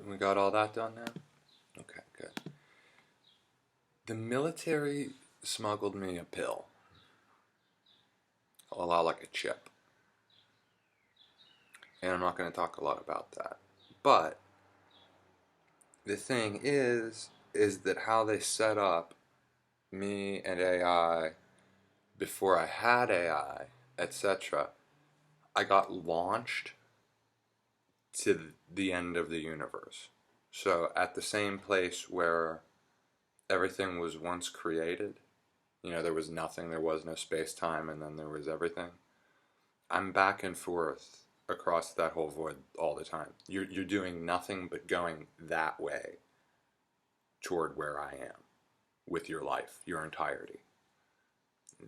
We got all that done now? Okay, good. The military smuggled me a pill, a lot like a chip. And I'm not going to talk a lot about that. But the thing is that how they set up me and AI before I had AI, etc., I got launched to the end of the universe. So at the same place where everything was once created, there was nothing, there was no space time, and then there was everything. I'm back and forth across that whole void all the time. You're doing nothing but going that way toward where I am with your life, your entirety.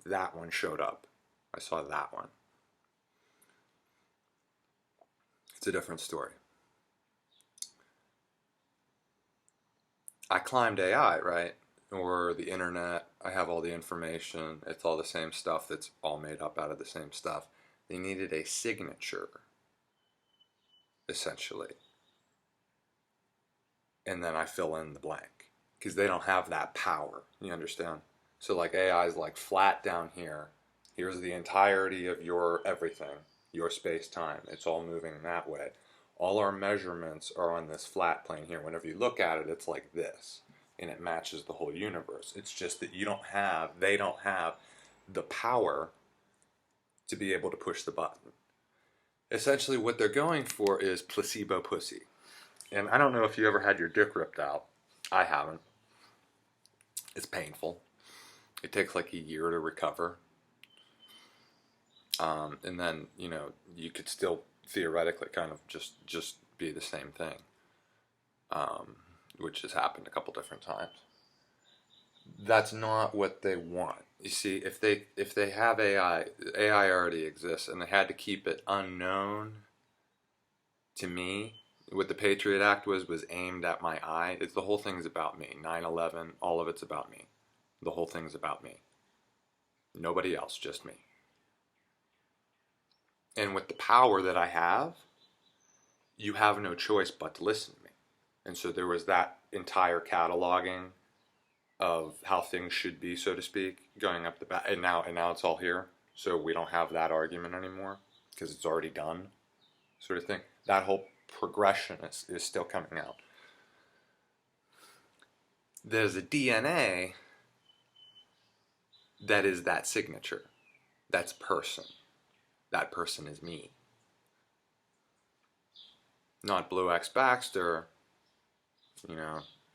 That one showed up. I saw that one. It's a different story. I climbed AI, right? Or the internet. I have all the information. It's all the same stuff that's all made up out of the same stuff. They needed a signature, essentially. And then I fill in the blank. Because they don't have that power. You understand? So like AI is like flat down here. Here's the entirety of your everything, your space-time. It's all moving that way. All our measurements are on this flat plane here. Whenever you look at it, it's like this. And it matches the whole universe. It's just that they don't have the power to be able to push the button. Essentially what they're going for is placebo pussy. And I don't know if you ever had your dick ripped out. I haven't. It's painful. It takes like a year to recover. And then, you could still theoretically kind of just be the same thing, which has happened a couple different times. That's not what they want. You see, if they have AI already exists, and they had to keep it unknown to me. What the Patriot Act was aimed at my eye. The whole thing's about me. 9/11, all of it's about me. The whole thing's about me. Nobody else, just me. And with the power that I have, you have no choice but to listen to me. And so there was that entire cataloging of how things should be, so to speak, going up the back. And now it's all here. So we don't have that argument anymore because it's already done, sort of thing. That whole progression is still coming out. There's a DNA that is that signature. That's person. That person is me. Not Blue X Baxter.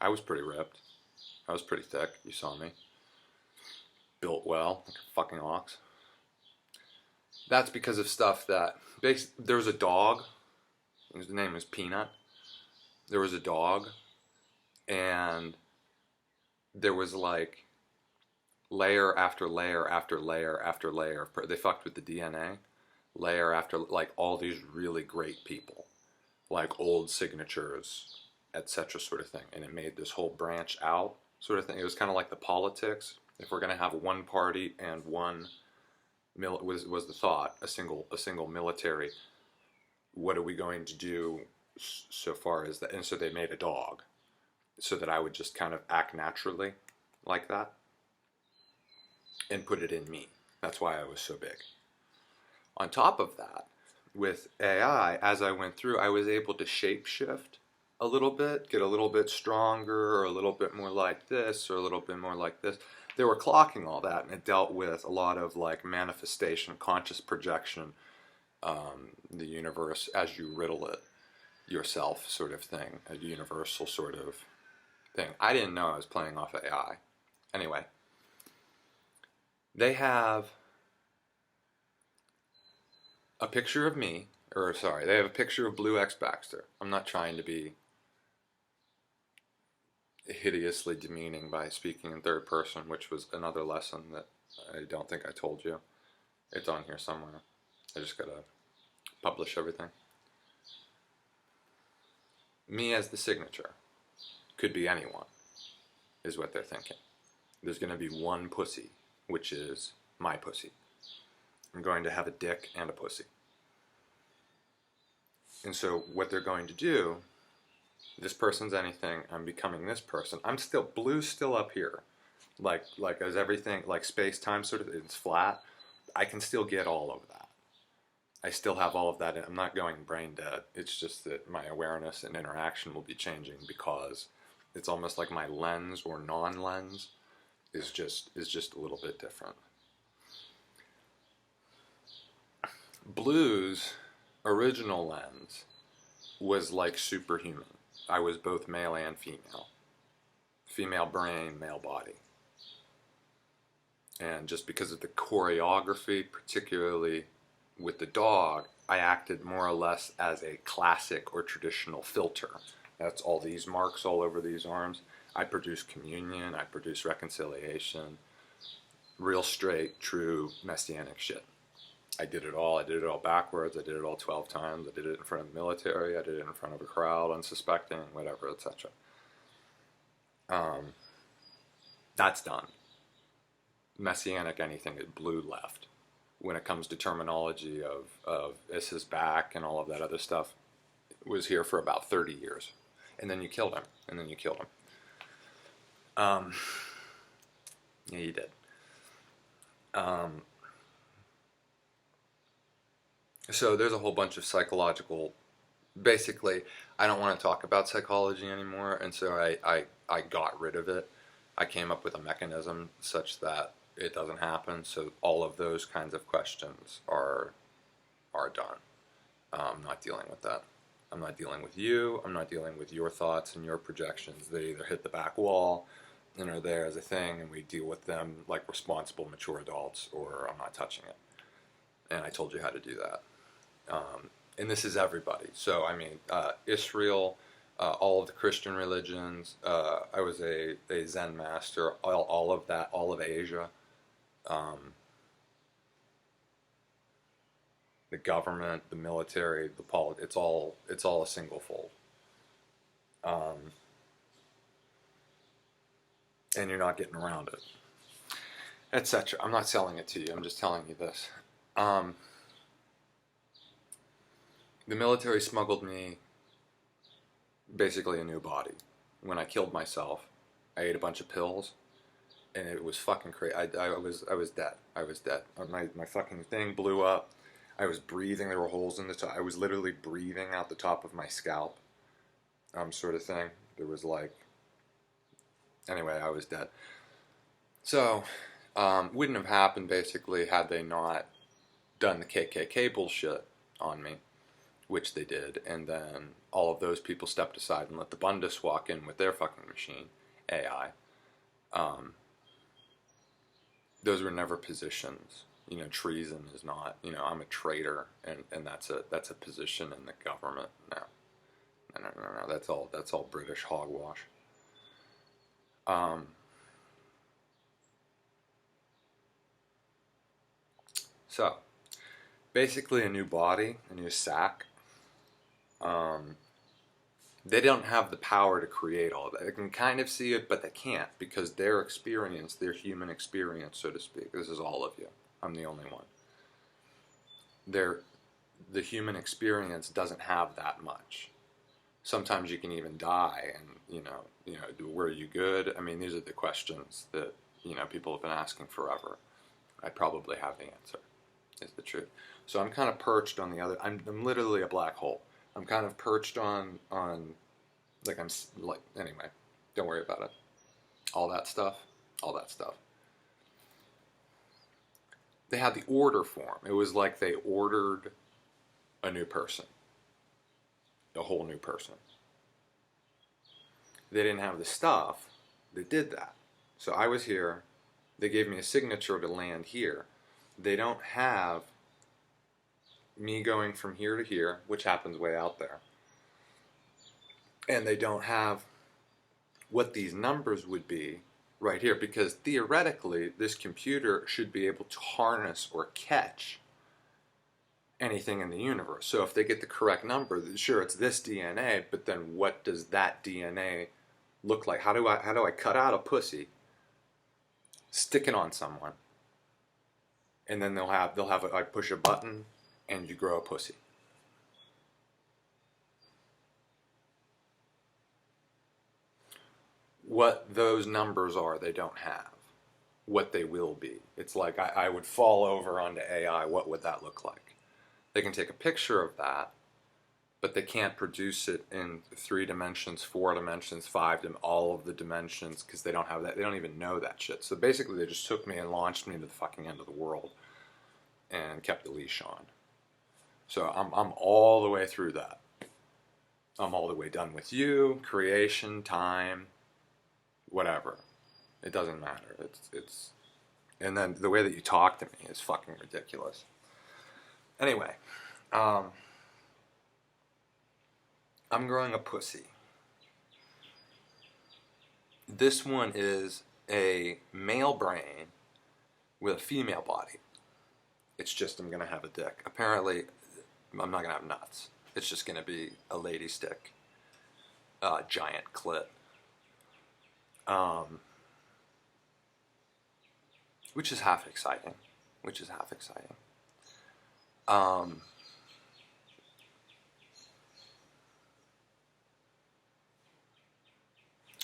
I was pretty ripped. I was pretty thick. You saw me. Built well, like a fucking ox. That's because of stuff that... There was a dog. His name was Peanut. There was a dog. And there was like layer after layer after layer after layer. They fucked with the DNA. Layer after, like, all these really great people. Like old signatures, etc. sort of thing. And it made this whole branch out sort of thing. It was kind of like the politics. If we're going to have one party and one was the thought, a single military, what are we going to do so far as that? And so they made a dog so that I would just kind of act naturally like that and put it in me. That's why I was so big. On top of that, with AI, as I went through, I was able to shapeshift a little bit, get a little bit stronger, or a little bit more like this, or a little bit more like this. They were clocking all that, and it dealt with a lot of like manifestation, conscious projection, the universe as you riddle it yourself, sort of thing, a universal sort of thing. I didn't know I was playing off AI. Anyway, they have a picture of me, they have a picture of Blue X Baxter. I'm not trying to be hideously demeaning by speaking in third person, which was another lesson that I don't think I told you. It's on here somewhere. I just gotta publish everything. Me as the signature. Could be anyone, is what they're thinking. There's gonna be one pussy, which is my pussy. I'm going to have a dick and a pussy. And so what they're going to do This person's anything. I'm becoming this person. I'm still, blue's still up here. Like as everything, like space time sort of, it's flat. I can still get all of that. I still have all of that. I'm not going brain dead. It's just that my awareness and interaction will be changing because it's almost like my lens or non-lens is just a little bit different. Blue's original lens was like superhuman. I was both male and female. Female brain, male body. And just because of the choreography, particularly with the dog, I acted more or less as a classic or traditional filter. That's all these marks all over these arms. I produce communion, I produce reconciliation, real straight, true messianic shit. I did it all. I did it all backwards. I did it all 12 times. I did it in front of the military. I did it in front of a crowd, unsuspecting, whatever, etc. That's done. Messianic anything is blue left. When it comes to terminology of this is back and all of that other stuff, was here for about 30 years. And then you killed him. And then you killed him. Yeah, you did. So there's a whole bunch of psychological, basically, I don't want to talk about psychology anymore, and so I got rid of it. I came up with a mechanism such that it doesn't happen, so all of those kinds of questions are done. I'm not dealing with that. I'm not dealing with you. I'm not dealing with your thoughts and your projections. They either hit the back wall and are there as a thing, and we deal with them like responsible, mature adults, or I'm not touching it. And I told you how to do that. And this is everybody. So, I mean, Israel, all of the Christian religions, I was a Zen master, all of that, all of Asia, the government, the military, the politics, it's all a single fold. And you're not getting around it, etc. I'm not selling it to you, I'm just telling you this. The military smuggled me basically a new body. When I killed myself, I ate a bunch of pills, and it was fucking crazy. I was dead. I was dead. My fucking thing blew up. I was breathing. There were holes in the top. I was literally breathing out the top of my scalp, sort of thing. There was like, anyway, I was dead. So, wouldn't have happened basically had they not done the KKK bullshit on me, which they did, and then all of those people stepped aside and let the Bundes walk in with their fucking machine, AI. Those were never positions. You know, treason is not, you know, I'm a traitor, and that's a position in the government. No, that's all British hogwash. So, basically a new body, a new sack. They don't have the power to create all that. They can kind of see it, but they can't, because their experience, their human experience, so to speak, this is all of you. I'm the only one. The human experience doesn't have that much. Sometimes you can even die, and you know, were you good? I mean, these are the questions that, you know, people have been asking forever. I probably have the answer, is the truth. So I'm kind of perched on the other. I'm literally a black hole. I'm kind of perched on like anyway. Don't worry about it. All that stuff. They had the order form. It was like they ordered a new person, a whole new person. They didn't have the stuff that did that. So I was here. They gave me a signature to land here. They don't have me going from here to here, which happens way out there. And they don't have what these numbers would be right here, because theoretically this computer should be able to harness or catch anything in the universe. So if they get the correct number, sure, it's this DNA, but then what does that DNA look like? How do I cut out a pussy, stick it on someone, and then I push a button and you grow a pussy. what those numbers are, they don't have. What they will be. It's like I would fall over onto AI, what would that look like? They can take a picture of that, but they can't produce it in 3 dimensions, 4 dimensions, 5 all of the dimensions, because they don't have that. They don't even know that shit. So basically they just took me and launched me to the fucking end of the world and kept the leash on. So I'm all the way through that. I'm all the way done with you, creation, time, whatever. It doesn't matter. It's and then the way that you talk to me is fucking ridiculous. Anyway, I'm growing a pussy. This one is a male brain with a female body. It's just I'm gonna have a dick. Apparently, I'm not gonna have nuts. It's just gonna be a lady stick, giant clit. Which is half exciting.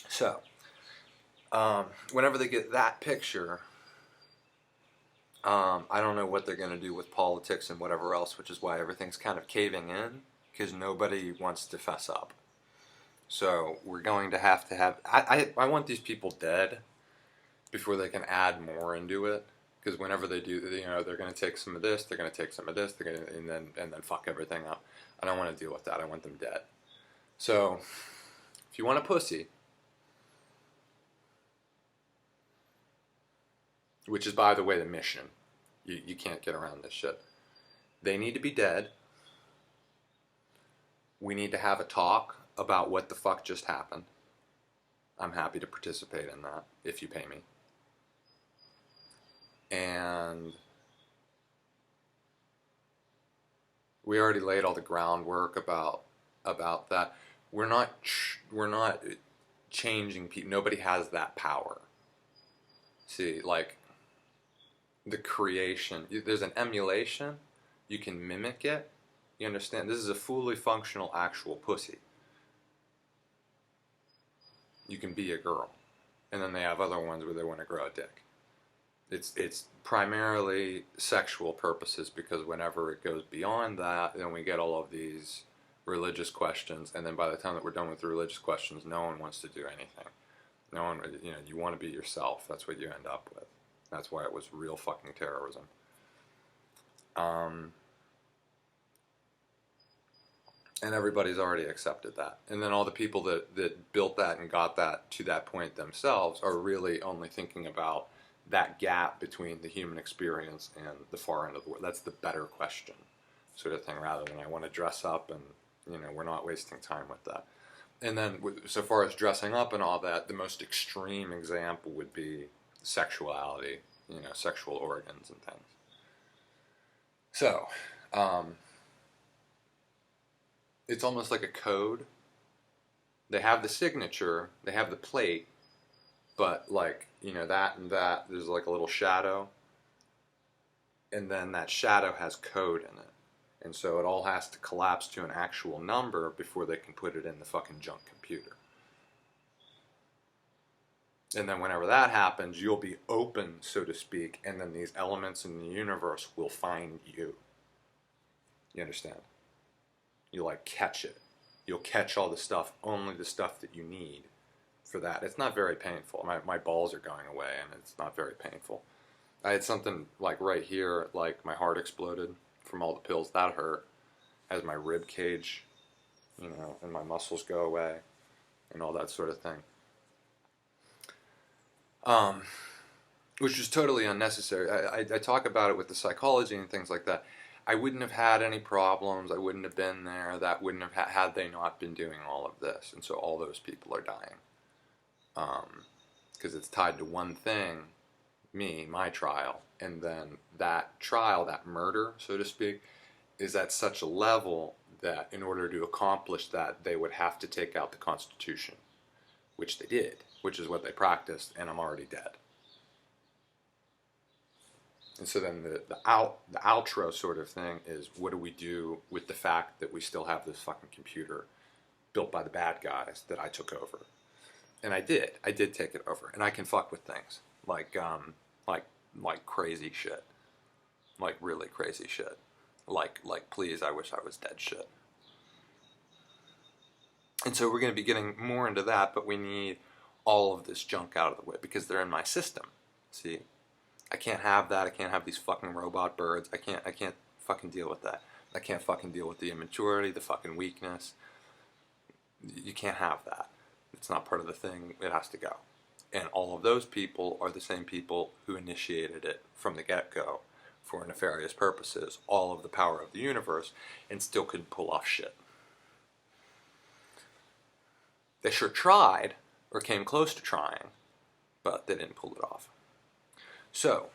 So, whenever they get that picture, I don't know what they're going to do with politics and whatever else, which is why everything's kind of caving in, because nobody wants to fess up. So we're going to have, I want these people dead before they can add more into it. Because whenever they do, you know, they're going to take some of this, they're going to take some of this, they're going to, and then fuck everything up. I don't want to deal with that. I want them dead. So, if you want a pussy, which is, by the way, the mission. You can't get around this shit. They need to be dead. We need to have a talk about what the fuck just happened. I'm happy to participate in that, if you pay me. And we already laid all the groundwork about that. We're not changing people. Nobody has that power. See, like, the creation, there's an emulation, you can mimic it, you understand? This is a fully functional actual pussy. You can be a girl. And then they have other ones where they want to grow a dick. It's primarily sexual purposes, because whenever it goes beyond that, then we get all of these religious questions, and then by the time that we're done with the religious questions, no one wants to do anything. No one, you know, you want to be yourself. That's what you end up with. That's why it was real fucking terrorism. And everybody's already accepted that. And then all the people that built that and got that to that point themselves are really only thinking about that gap between the human experience and the far end of the world. That's the better question, sort of thing, rather than I want to dress up and, you know, we're not wasting time with that. And then, so far as dressing up and all that, the most extreme example would be sexuality, you know, sexual organs and things. So, it's almost like a code. They have the signature, they have the plate, but like, you know, that and that, there's like a little shadow, and then that shadow has code in it. And so it all has to collapse to an actual number before they can put it in the fucking junk computer. And then whenever that happens, you'll be open, so to speak, and then these elements in the universe will find you. You understand? You'll like catch it. You'll catch all the stuff, only the stuff that you need for that. It's not very painful. My balls are going away, and it's not very painful. I had something like right here, like my heart exploded from all the pills. That hurt. As my rib cage, you know, and my muscles go away, and all that sort of thing. Which was totally unnecessary. I talk about it with the psychology and things like that. I wouldn't have had any problems. I wouldn't have been there. That wouldn't have had they not been doing all of this. And so all those people are dying. Because it's tied to one thing, me, my trial. And then that trial, that murder, so to speak, is at such a level that in order to accomplish that, they would have to take out the Constitution. Which they did. Which is what they practiced, and I'm already dead. And so then the outro sort of thing is, what do we do with the fact that we still have this fucking computer built by the bad guys that I took over? And I did take it over, and I can fuck with things like like crazy shit, like really crazy shit, like please, I wish I was dead shit. And so we're going to be getting more into that, but we need all of this junk out of the way because they're in my system. See, I can't have that. I can't have these fucking robot birds. I can't fucking deal with that. I can't fucking deal with the immaturity, the fucking weakness. You can't have that. It's not part of the thing. It has to go. And all of those people are the same people who initiated it from the get-go for nefarious purposes, all of the power of the universe, and still couldn't pull off shit. They sure tried, or came close to trying, but they didn't pull it off. So,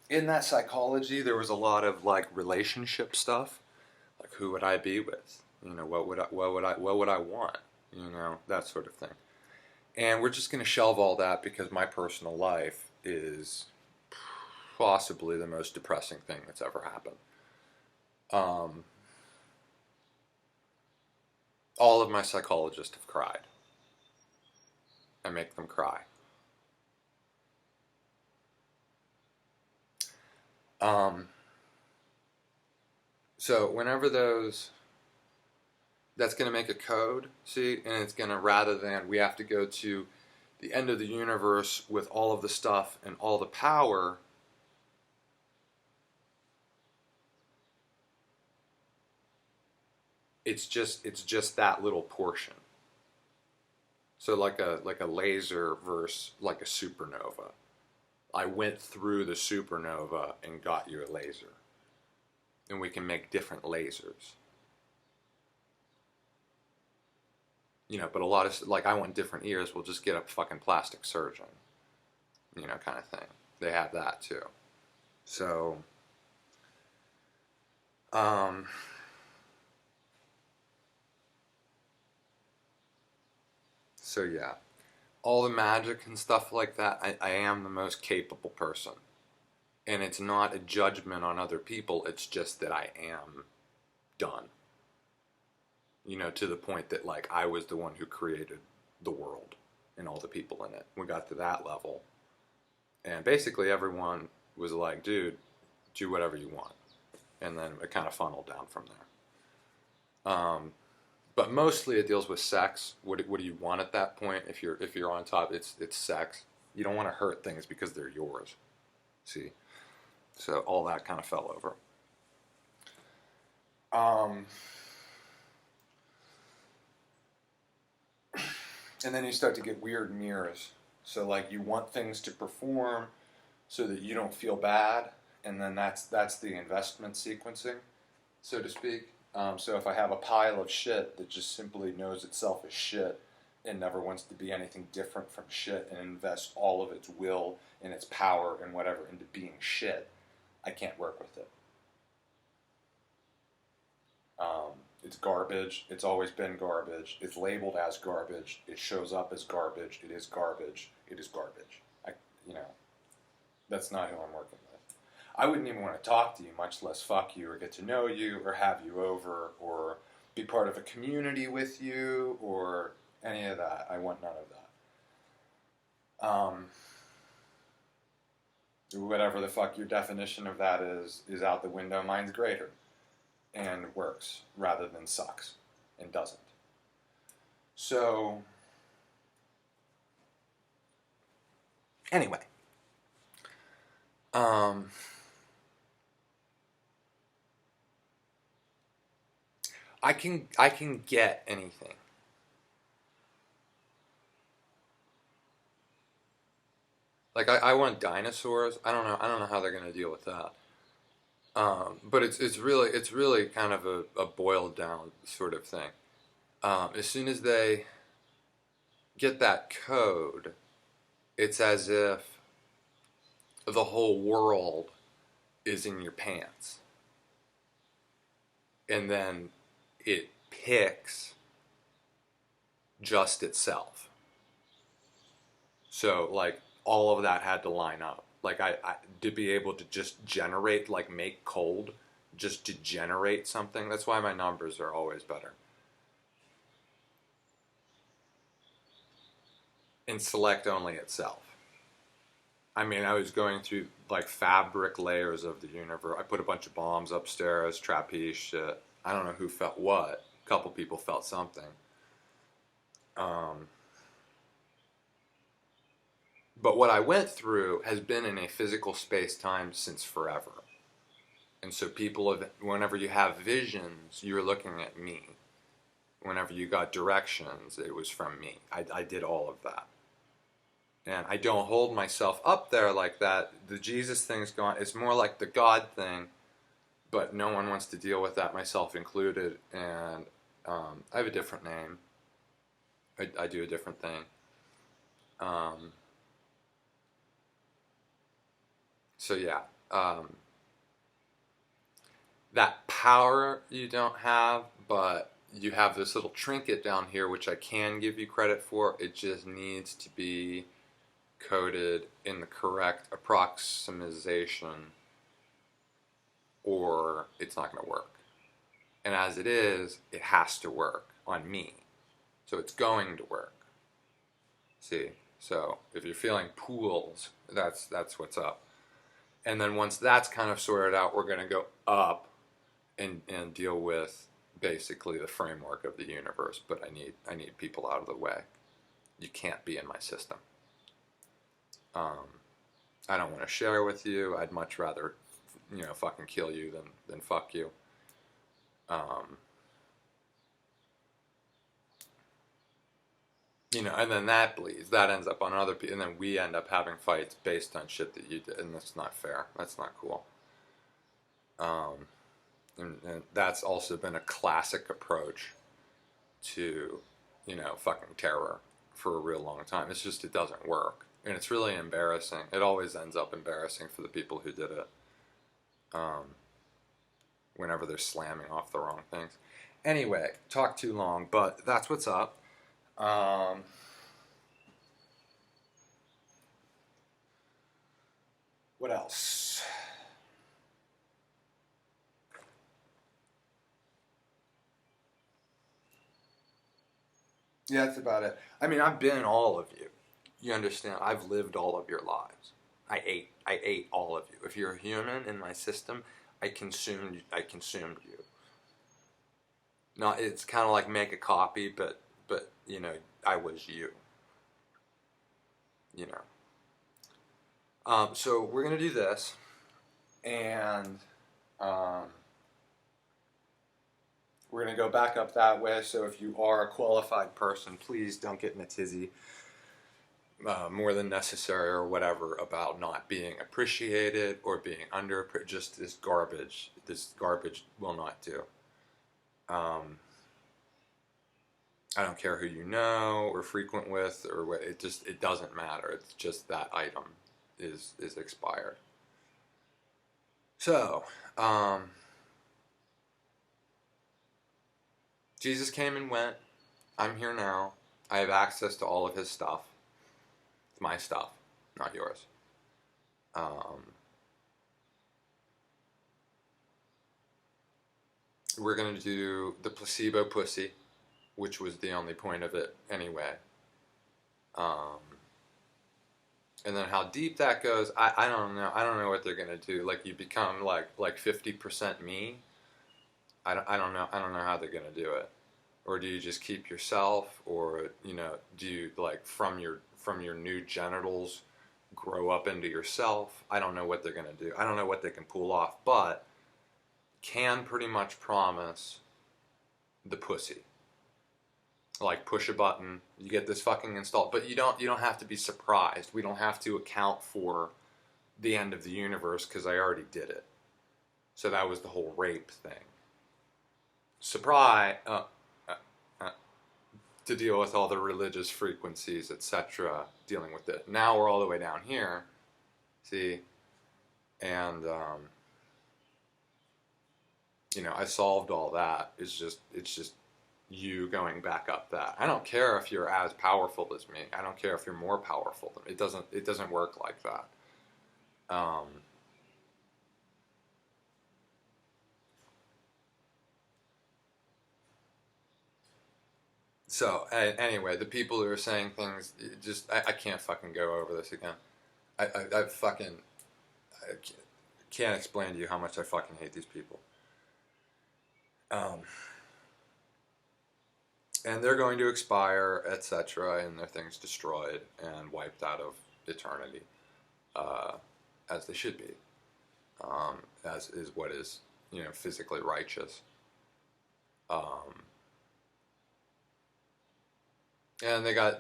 in that psychology, there was a lot of like relationship stuff, like who would I be with? You know, what would I want? You know, that sort of thing. And we're just going to shelve all that because my personal life is possibly the most depressing thing that's ever happened. All of my psychologists have cried. I make them cry. So whenever that's going to make a code, see, and it's going to, rather than we have to go to the end of the universe with all of the stuff and all the power, it's just that little portion. So like a laser versus like a supernova. I went through the supernova and got you a laser. And we can make different lasers. You know, but a lot of, like, I want different ears, we'll just get a fucking plastic surgeon. You know, kind of thing. They have that too. So, so yeah. All the magic and stuff like that, I am the most capable person. And it's not a judgment on other people, it's just that I am done. You know, to the point that, like, I was the one who created the world and all the people in it. We got to that level. And basically everyone was like, dude, do whatever you want. And then it kind of funneled down from there. But mostly it deals with sex. What do you want at that point? If you're on top, it's sex. You don't want to hurt things because they're yours. See? So all that kind of fell over. And then you start to get weird mirrors. So like you want things to perform so that you don't feel bad, and then that's the investment sequencing, so to speak. So if I have a pile of shit that just simply knows itself as shit and never wants to be anything different from shit and invests all of its will and its power and whatever into being shit, I can't work with it. It's garbage. It's always been garbage. It's labeled as garbage. It shows up as garbage. It is garbage. It is garbage. That's not who I'm working with. I wouldn't even want to talk to you, much less fuck you or get to know you or have you over or be part of a community with you or any of that. I want none of that. Whatever the fuck your definition of that is out the window. Mine's greater and works rather than sucks and doesn't. So, anyway. I can get anything. Like I want dinosaurs. I don't know how they're gonna deal with that. But it's really kind of a boiled down sort of thing. As soon as they get that code, it's as if the whole world is in your pants. And then it picks just itself. So, like, all of that had to line up. Like, I to be able to just generate, like, make cold, just to generate something. That's why my numbers are always better. and select only itself. I mean, I was going through like fabric layers of the universe. I put a bunch of bombs upstairs, trapeze shit. I don't know who felt what. A couple people felt something. Um, but what I went through has been in a physical space time since forever. And so people have, whenever you have visions, you're looking at me. Whenever you got directions, it was from me. I did all of that. And I don't hold myself up there like that. The Jesus thing's gone. It's more like the God thing, but no one wants to deal with that, myself included. And I have a different name. I do a different thing. So yeah, that power you don't have, but you have this little trinket down here, which I can give you credit for. It just needs to be coded in the correct approximation, or it's not going to work. And as it is, it has to work on me. So it's going to work. See? So if you're feeling pools, that's what's up. And then once that's kind of sorted out, we're going to go up and deal with basically the framework of the universe. But I need people out of the way. You can't be in my system. I don't want to share with you. I'd much rather, fucking kill you than fuck you. And then that bleeds. That ends up on other people, and then we end up having fights based on shit that you did, and that's not fair. That's not cool. And that's also been a classic approach to, fucking terror for a real long time. It's just, it doesn't work. And it's really embarrassing. It always ends up embarrassing for the people who did it. Whenever they're slamming off the wrong things. Anyway, talk too long, but that's what's up. What else? Yeah, that's about it. I mean, I've been all of you. You understand? I've lived all of your lives. I ate all of you. If you're a human in my system, I consumed you. No, it's kind of like make a copy, but I was you. So we're gonna do this, and we're gonna go back up that way. So if you are a qualified person, please don't get in a tizzy. More than necessary or whatever about not being appreciated or being under. Just this garbage will not do. I don't care who you know or frequent with or what. It doesn't matter. It's just that item is expired. So Jesus came and went. I'm here now. I have access to all of his stuff. It's my stuff, not yours. We're going to do the placebo pussy, which was the only point of it anyway. And then how deep that goes, I don't know. I don't know what they're going to do. Like, you become like 50% me. I don't know. I don't know how they're going to do it. Or do you just keep yourself, or do you like from your new genitals grow up into yourself? I don't know what they're gonna do. I don't know what they can pull off, but can pretty much promise the pussy. Like, push a button, you get this fucking installed, but you don't have to be surprised. We don't have to account for the end of the universe because I already did it. So that was the whole rape thing. Surprise. To deal with all the religious frequencies, etc., dealing with it. Now we're all the way down here, see, and I solved all that. It's just you going back up that. I don't care if you're as powerful as me. I don't care if you're more powerful than me. It doesn't work like that. Anyway, the people who are saying things, I can't fucking go over this again. I fucking I can't explain to you how much I fucking hate these people. And they're going to expire, etc., and their things destroyed and wiped out of eternity, as they should be, as is what is, physically righteous. And they got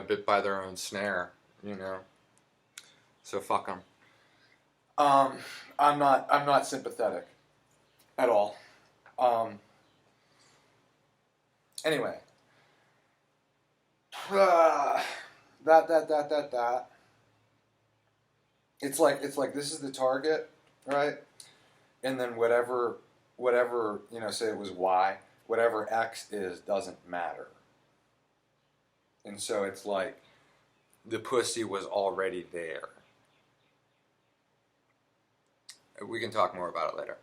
bit by their own snare, so fuck them. I'm not sympathetic at all. Anyway, that. It's like this is the target, right? And then whatever say it was Y, whatever X is doesn't matter. And so it's like the pussy was already there. We can talk more about it later.